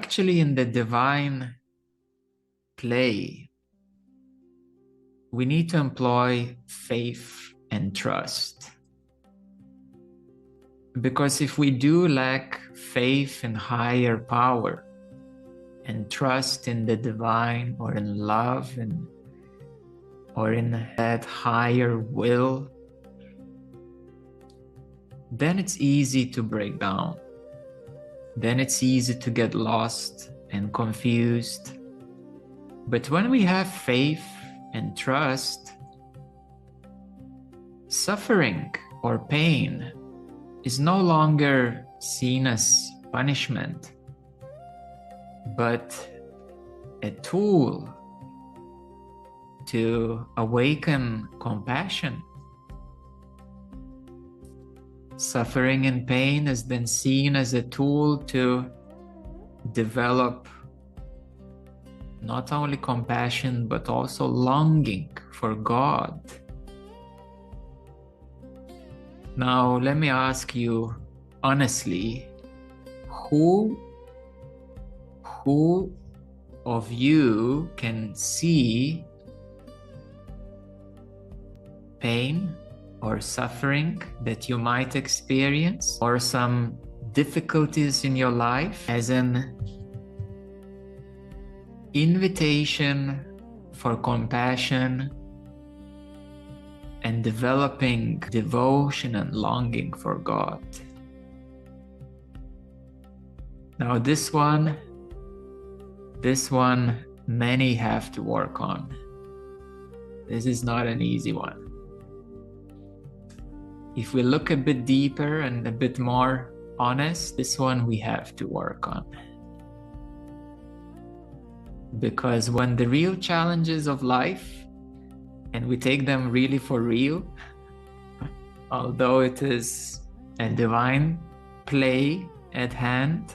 actually in the divine play, we need to employ faith and trust. Because if we do lack faith in higher power and trust in the divine or in love or in that higher will, then it's easy to break down. Then it's easy to get lost and confused. But when we have faith and trust, suffering or pain is no longer seen as punishment, but a tool to awaken compassion. Suffering and pain is then seen as a tool to develop not only compassion, but also longing for God. Now, let me ask you honestly, who of you can see pain or suffering that you might experience, or some difficulties in your life as an invitation for compassion and developing devotion and longing for God? Now this one many have to work on. This is not an easy one. If we look a bit deeper and a bit more honest, this one we have to work on. Because when the real challenges of life, and we take them really for real, although it is a divine play at hand,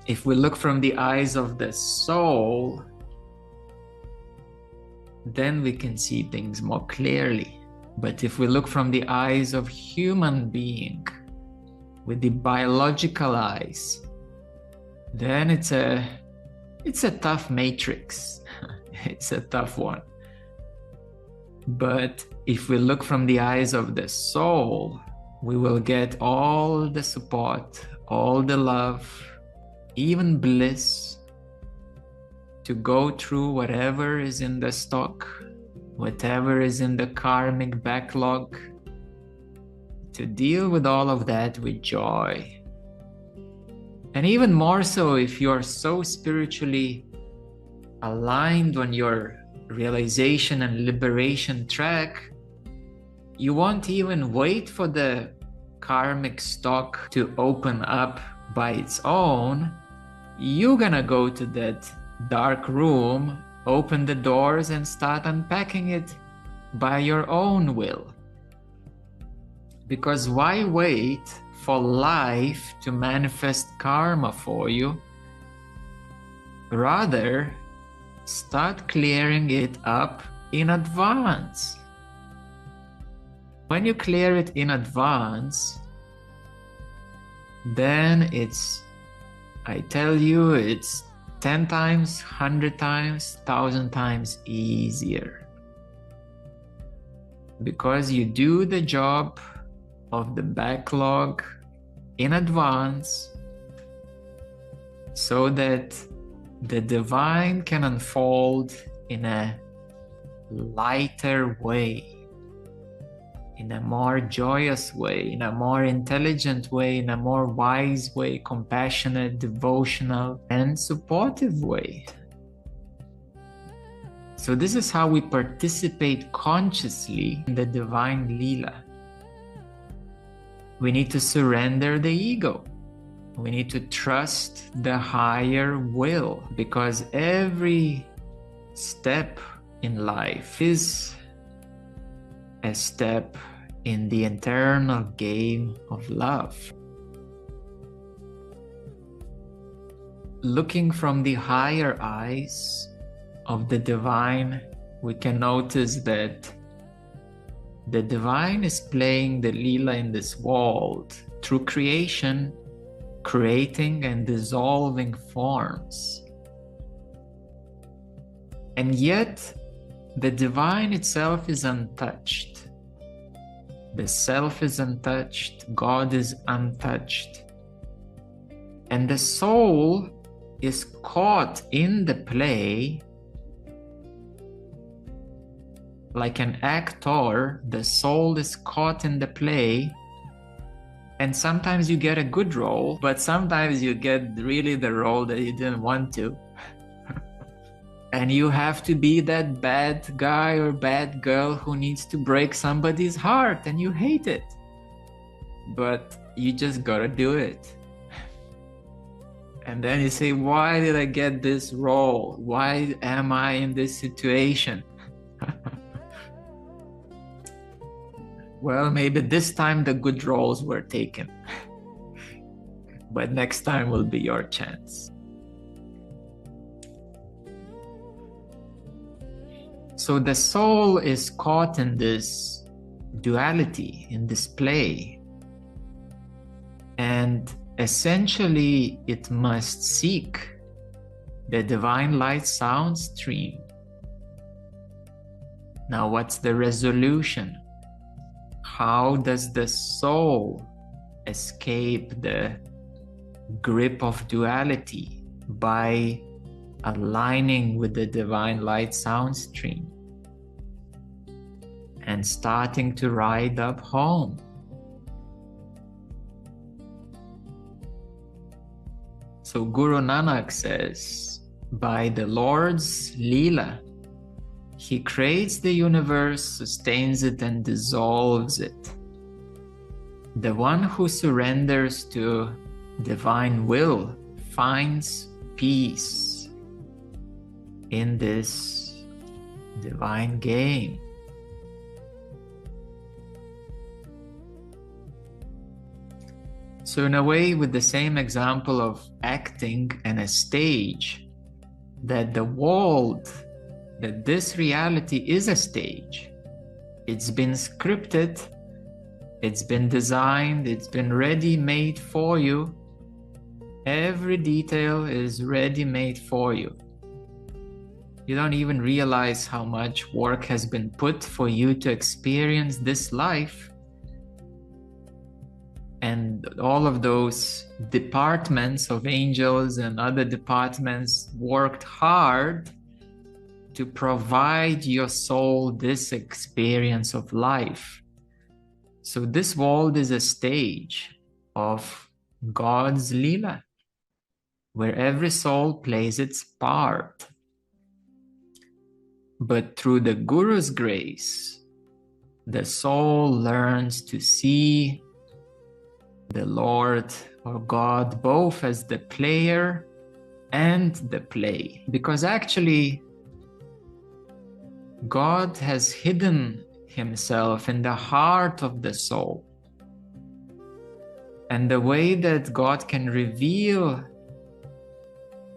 if we look from the eyes of the soul, then we can see things more clearly. But if we look from the eyes of human being, with the biological eyes, then it's a tough matrix. It's a tough one. But if we look from the eyes of the soul, we will get all the support, all the love, even bliss, to go through whatever is in the stock, whatever is in the karmic backlog, to deal with all of that with joy. And even more so if you're so spiritually aligned on your realization and liberation track, you won't even wait for the karmic stock to open up by its own. You're gonna go to that dark room, open the doors and start unpacking it by your own will. Because why wait for life to manifest karma for you? Rather, start clearing it up in advance. When you clear it in advance, then I tell you, it's 10 times, 100 times, 1,000 times easier. Because you do the job of the backlog in advance, so that the divine can unfold in a lighter way, in a more joyous way, in a more intelligent way, in a more wise way, compassionate, devotional, and supportive way. So this is how we participate consciously in the Divine Leela. We need to surrender the ego. We need to trust the higher will, because every step in life is a step in the eternal game of love. Looking from the higher eyes of the divine, we can notice that the divine is playing the Leela in this world through creation, creating and dissolving forms. And yet, the divine itself is untouched. The self is untouched, God is untouched. And the soul is caught in the play. Like an actor, the soul is caught in the play. And sometimes you get a good role, but sometimes you get really the role that you didn't want to. And you have to be that bad guy or bad girl who needs to break somebody's heart, and you hate it. But you just gotta do it. And then you say, why did I get this role? Why am I in this situation? Well, maybe this time the good roles were taken. But next time will be your chance. So the soul is caught in this duality, in this play. And essentially, it must seek the divine light sound stream. Now, what's the resolution? How does the soul escape the grip of duality? By aligning with the divine light sound stream and starting to ride up home. So Guru Nanak says, by the Lord's Leela, He creates the universe, sustains it, and dissolves it. The one who surrenders to divine will finds peace in this divine game. So in a way, with the same example of acting and a stage, that the world, that this reality is a stage. It's been scripted, it's been designed, it's been ready-made for you. Every detail is ready-made for you. You don't even realize how much work has been put for you to experience this life. And all of those departments of angels and other departments worked hard to provide your soul this experience of life. So this world is a stage of God's Leela, where every soul plays its part. But through the Guru's grace, the soul learns to see the Lord or God both as the player and the play. Because actually, God has hidden Himself in the heart of the soul. And the way that God can reveal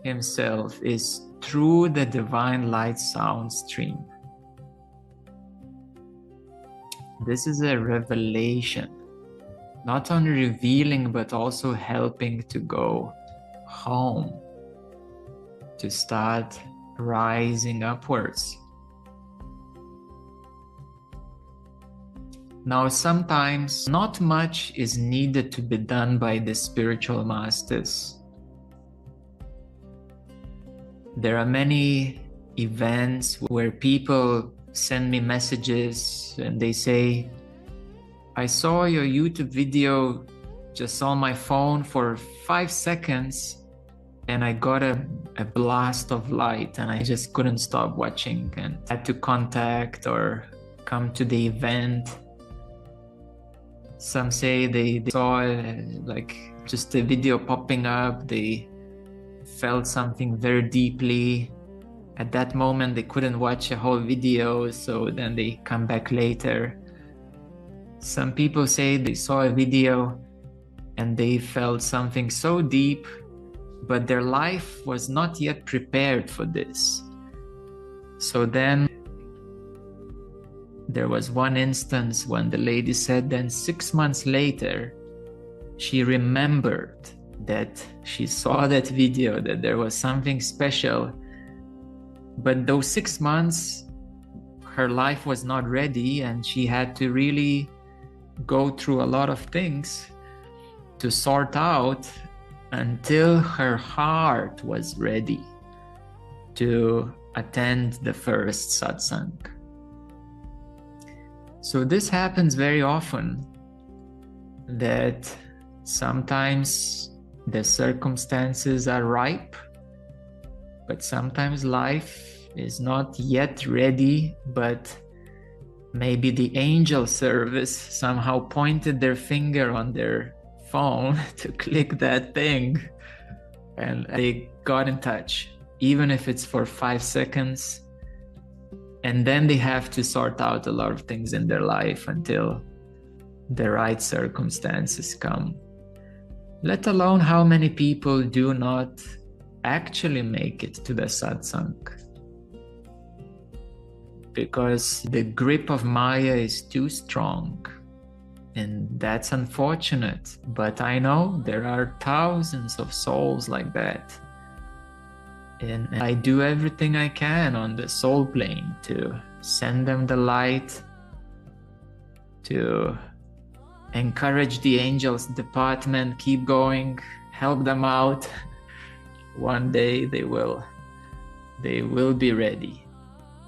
Himself is through the divine light sound stream. This is a revelation, not only revealing, but also helping to go home, to start rising upwards. Now, sometimes not much is needed to be done by the spiritual masters. There are many events where people send me messages and they say, I saw your YouTube video just on my phone for 5 seconds and I got a blast of light and I just couldn't stop watching and had to contact or come to the event. Some say they saw like just a video popping up, they felt something very deeply. At that moment they couldn't watch a whole video, so then they come back later. Some people say they saw a video and they felt something so deep, but their life was not yet prepared for this. So then there was one instance when the lady said then 6 months later, she remembered that she saw that video, that there was something special. But those 6 months, her life was not ready, and she had to really go through a lot of things to sort out until her heart was ready to attend the first satsang. So this happens very often, that sometimes the circumstances are ripe, but sometimes life is not yet ready, but maybe the angel service somehow pointed their finger on their phone to click that thing, and they got in touch, even if it's for 5 seconds. And then they have to sort out a lot of things in their life until the right circumstances come. Let alone how many people do not actually make it to the satsang, because the grip of Maya is too strong. And that's unfortunate, but I know there are thousands of souls like that. And I do everything I can on the soul plane to send them the light, to encourage the angels department, keep going, help them out. One day they will be ready.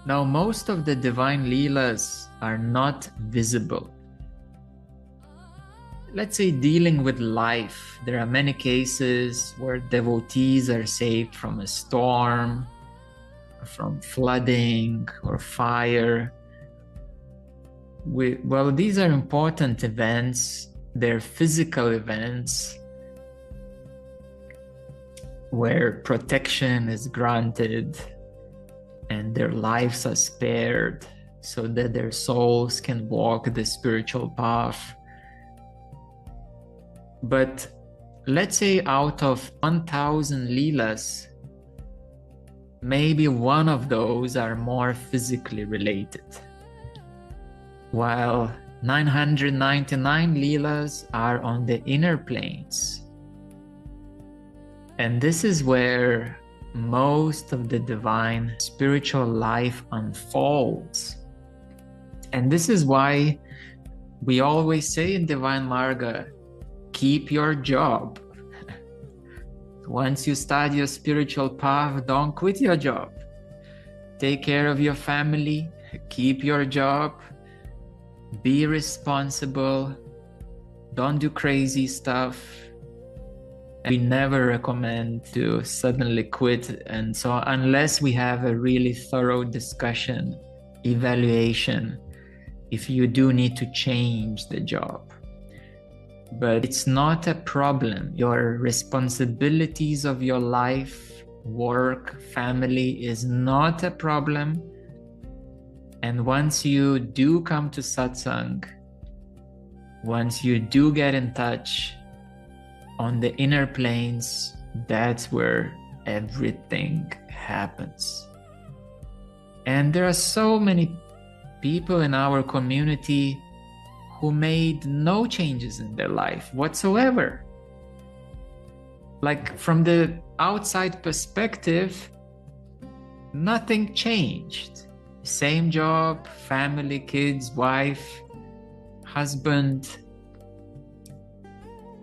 Now, most of the Divine Leelas are not visible. Let's say dealing with life, there are many cases where devotees are saved from a storm, from flooding or fire. Well, these are important events. They're physical events where protection is granted and their lives are spared so that their souls can walk the spiritual path. But let's say out of 1,000 Leelas, maybe one of those are more physically related, while 999 Leelas are on the inner planes. And this is where most of the divine spiritual life unfolds. And this is why we always say in Divine Marga, keep your job. Once you start your spiritual path, don't quit your job. Take care of your family, keep your job, be responsible, don't do crazy stuff. We never recommend to suddenly quit, and so unless we have a really thorough discussion, evaluation, if you do need to change the job. But it's not a problem. Your responsibilities of your life, work, family is not a problem. And once you do come to satsang, once you do get in touch on the inner planes, that's where everything happens. And there are so many people in our community who made no changes in their life whatsoever. Like, from the outside perspective, nothing changed. Same job, family, kids, wife, husband.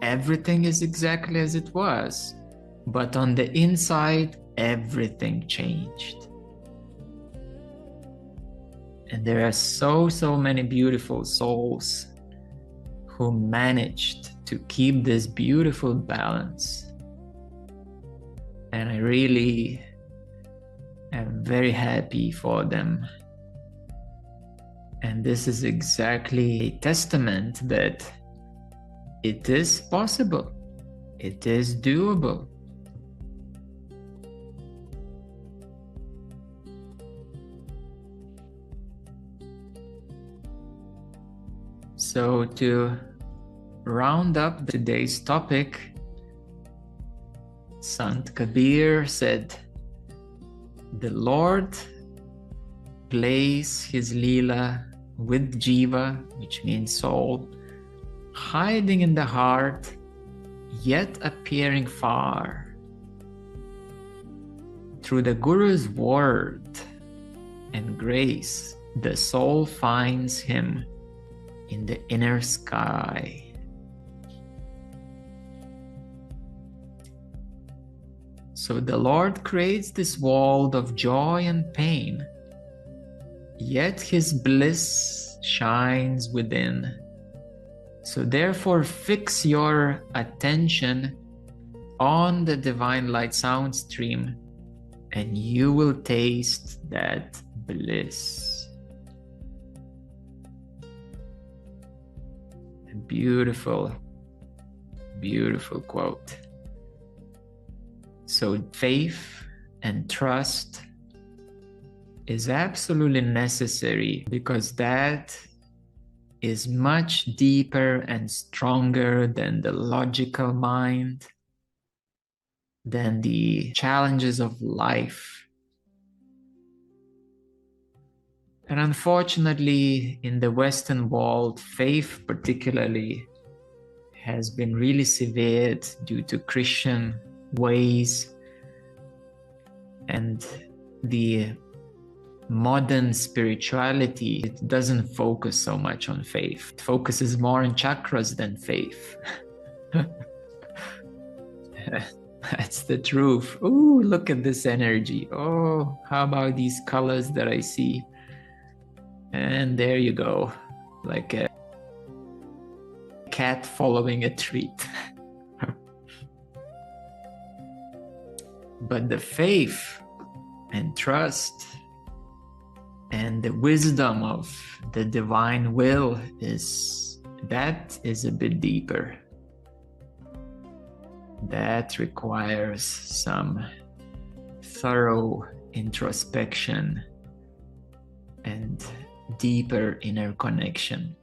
Everything is exactly as it was. But on the inside, everything changed. And there are so many beautiful souls who managed to keep this beautiful balance. And I really am very happy for them. And this is exactly a testament that it is possible, it is doable. So to round up today's topic, Sant Kabir said, the Lord plays his Leela with Jiva, which means soul, hiding in the heart yet appearing far. Through the Guru's word and grace, the soul finds him in the inner sky. So the Lord creates this world of joy and pain, yet his bliss shines within. So therefore fix your attention on the divine light sound stream and you will taste that bliss. A beautiful, beautiful quote. So faith and trust is absolutely necessary because that is much deeper and stronger than the logical mind, than the challenges of life. And unfortunately, in the Western world, faith particularly has been really severed due to Christian ways, and the modern spirituality, it doesn't focus so much on faith. It focuses more on chakras than faith. That's the truth. Oh, look at this energy. Oh, how about these colors that I see? And there you go, like a cat following a treat. But the faith and trust and the wisdom of the divine will is a bit deeper. That requires some thorough introspection and deeper inner connection.